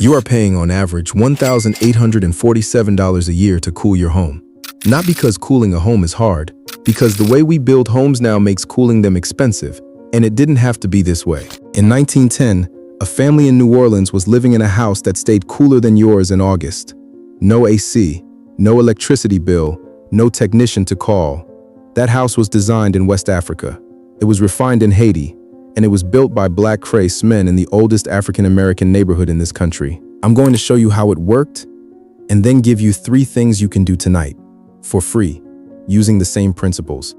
You are paying on average $1,847 a year to cool your home. Not because cooling a home is hard, because the way we build homes now makes cooling them expensive, and it didn't have to be this way. In 1910, a family in New Orleans was living in a house that stayed cooler than yours in August. No AC, no electricity bill, no technician to call. That house was designed in West Africa. It was refined in Haiti, and it was built by Black Crece men in the oldest African-American neighborhood in this country. I'm going to show you how it worked, and then give you 3 things you can do tonight, for free, using the same principles.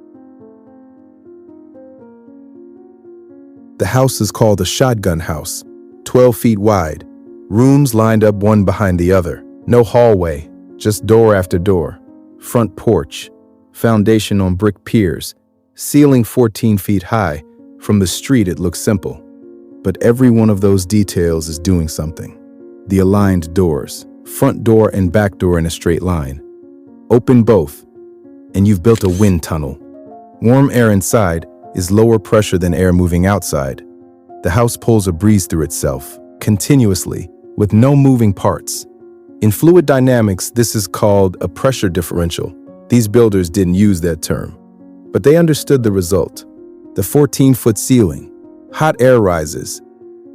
The house is called a shotgun house, 12 feet wide, rooms lined up one behind the other. No hallway, just door after door, front porch, foundation on brick piers, ceiling 14 feet high. From the street, it looks simple, but every one of those details is doing something. The aligned doors, front door and back door in a straight line. Open both, and you've built a wind tunnel. Warm air inside is lower pressure than air moving outside. The house pulls a breeze through itself, continuously, with no moving parts. In fluid dynamics, this is called a pressure differential. These builders didn't use that term, but they understood the result. The 14-foot ceiling. Hot air rises.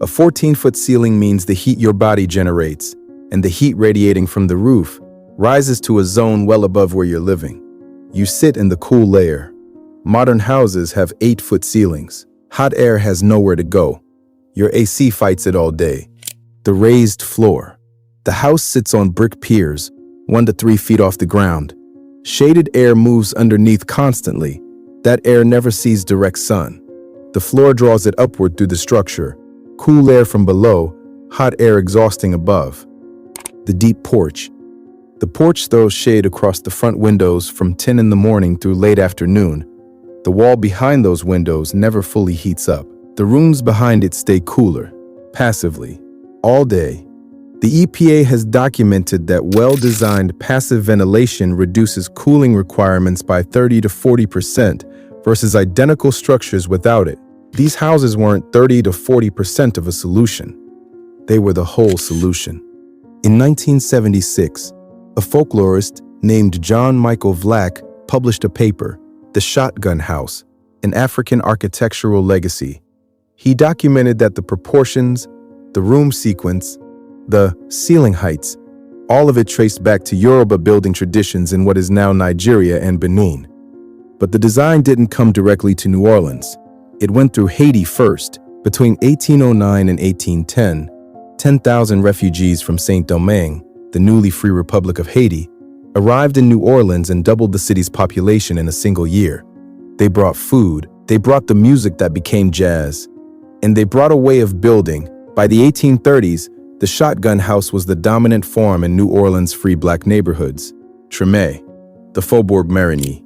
A 14-foot ceiling means the heat your body generates, and the heat radiating from the roof rises to a zone well above where you're living. You sit in the cool layer. Modern houses have 8-foot ceilings. Hot air has nowhere to go. Your AC fights it all day. The raised floor. The house sits on brick piers, 1 to 3 feet off the ground. Shaded air moves underneath constantly. That air never sees direct sun. The floor draws it upward through the structure. Cool air from below, hot air exhausting above. The deep porch. The porch throws shade across the front windows from 10 in the morning through late afternoon. The wall behind those windows never fully heats up. The rooms behind it stay cooler, passively, all day. The EPA has documented that well-designed passive ventilation reduces cooling requirements by 30 to 40% versus identical structures without it. These houses weren't 30 to 40% of a solution. They were the whole solution. In 1976, a folklorist named John Michael Vlack published a paper, The Shotgun House, an African Architectural Legacy. He documented that the proportions, the room sequence, the ceiling heights, all of it traced back to Yoruba building traditions in what is now Nigeria and Benin. But the design didn't come directly to New Orleans. It went through Haiti first. Between 1809 and 1810, 10,000 refugees from Saint-Domingue, the newly free Republic of Haiti, arrived in New Orleans and doubled the city's population in a single year. They brought food, they brought the music that became jazz, and they brought a way of building. By the 1830s, the shotgun house was the dominant form in New Orleans' free black neighborhoods. Treme, the Faubourg Marigny.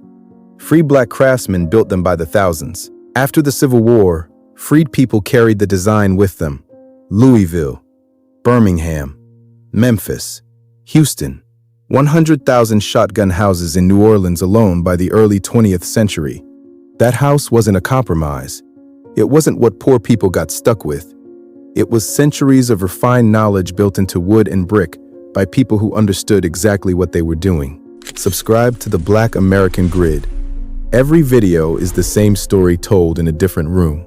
Free black craftsmen built them by the thousands. After the Civil War, freed people carried the design with them. Louisville, Birmingham, Memphis, Houston. 100,000 shotgun houses in New Orleans alone by the early 20th century. That house wasn't a compromise. It wasn't what poor people got stuck with. It was centuries of refined knowledge built into wood and brick by people who understood exactly what they were doing. Subscribe to the Black American Grid. Every video is the same story told in a different room.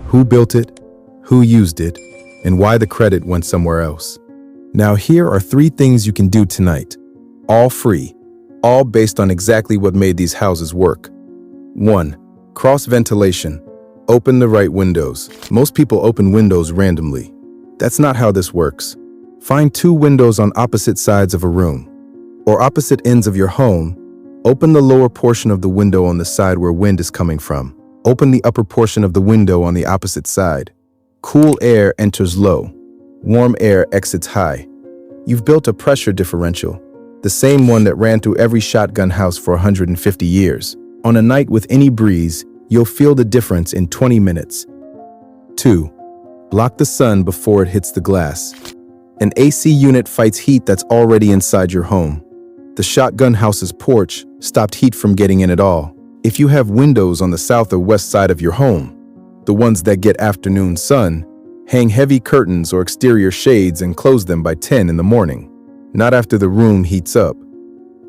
Who built it, who used it, and why the credit went somewhere else. Now here are 3 things you can do tonight. All free, all based on exactly what made these houses work. 1. Cross ventilation. Open the right windows. Most people open windows randomly. That's not how this works. Find 2 windows on opposite sides of a room, or opposite ends of your home. Open the lower portion of the window on the side where wind is coming from. Open the upper portion of the window on the opposite side. Cool air enters low. Warm air exits high. You've built a pressure differential, the same one that ran through every shotgun house for 150 years. On a night with any breeze, you'll feel the difference in 20 minutes. 2. Block the sun before it hits the glass. An AC unit fights heat that's already inside your home. The shotgun house's porch stopped heat from getting in at all. If you have windows on the south or west side of your home, the ones that get afternoon sun, Hang heavy curtains or exterior shades and close them by 10 in the morning, not after the room heats up.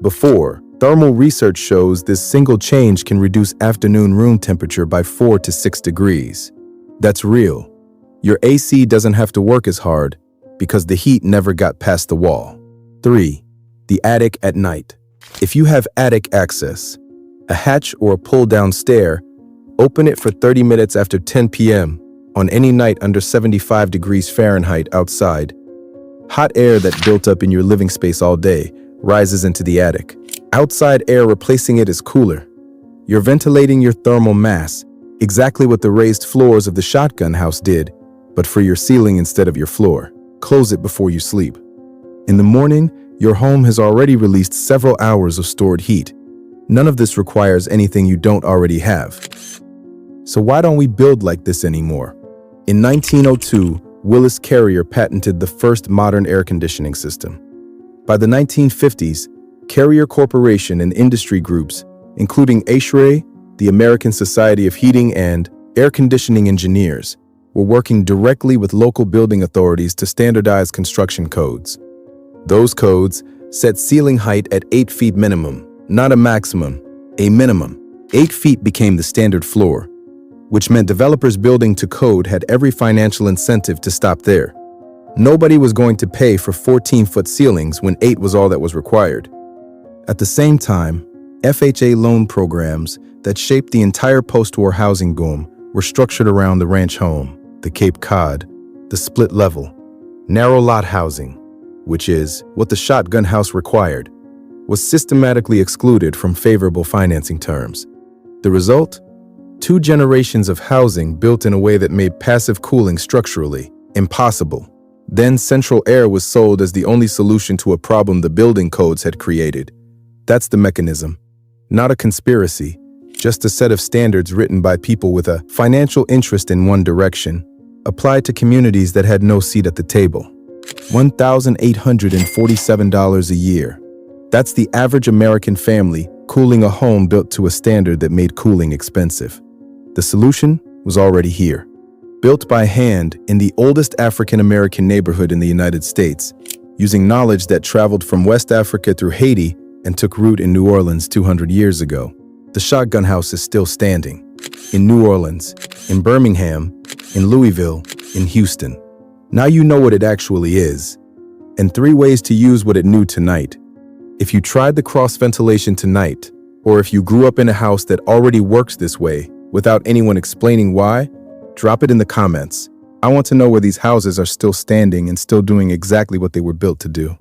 Before, thermal research shows this single change can reduce afternoon room temperature by 4 to 6 degrees. That's real. Your AC doesn't have to work as hard because the heat never got past the wall. 3. The attic at night. If you have attic access, a hatch or a pull-down stair, open it for 30 minutes after 10 p.m. on any night under 75 degrees Fahrenheit outside. Hot air that built up in your living space all day rises into the attic. Outside air replacing it is cooler. You're ventilating your thermal mass, exactly what the raised floors of the shotgun house did, but for your ceiling instead of your floor. Close it before you sleep. In the morning, your home has already released several hours of stored heat. None of this requires anything you don't already have. So why don't we build like this anymore? In 1902, Willis Carrier patented the first modern air conditioning system. By the 1950s, Carrier Corporation and industry groups, including ASHRAE, the American Society of Heating and Air Conditioning Engineers, were working directly with local building authorities to standardize construction codes. Those codes set ceiling height at 8 feet minimum, not a maximum, a minimum. 8 feet became the standard floor, which meant developers building to code had every financial incentive to stop there. Nobody was going to pay for 14-foot ceilings when 8 was all that was required. At the same time, FHA loan programs that shaped the entire post-war housing boom were structured around the ranch home, the Cape Cod, the split level, narrow lot housing, which is what the shotgun house required, was systematically excluded from favorable financing terms. The result? 2 generations of housing built in a way that made passive cooling structurally impossible. Then central air was sold as the only solution to a problem the building codes had created. That's the mechanism. Not a conspiracy, just a set of standards written by people with a financial interest in one direction, applied to communities that had no seat at the table. $1,847 a year. That's the average American family cooling a home built to a standard that made cooling expensive. The solution was already here. Built by hand in the oldest African-American neighborhood in the United States, using knowledge that traveled from West Africa through Haiti and took root in New Orleans 200 years ago. The shotgun house is still standing. In New Orleans, in Birmingham, in Louisville, in Houston. Now you know what it actually is, and 3 ways to use what it knew tonight. If you tried the cross ventilation tonight, or if you grew up in a house that already works this way without anyone explaining why, drop it in the comments. I want to know where these houses are still standing and still doing exactly what they were built to do.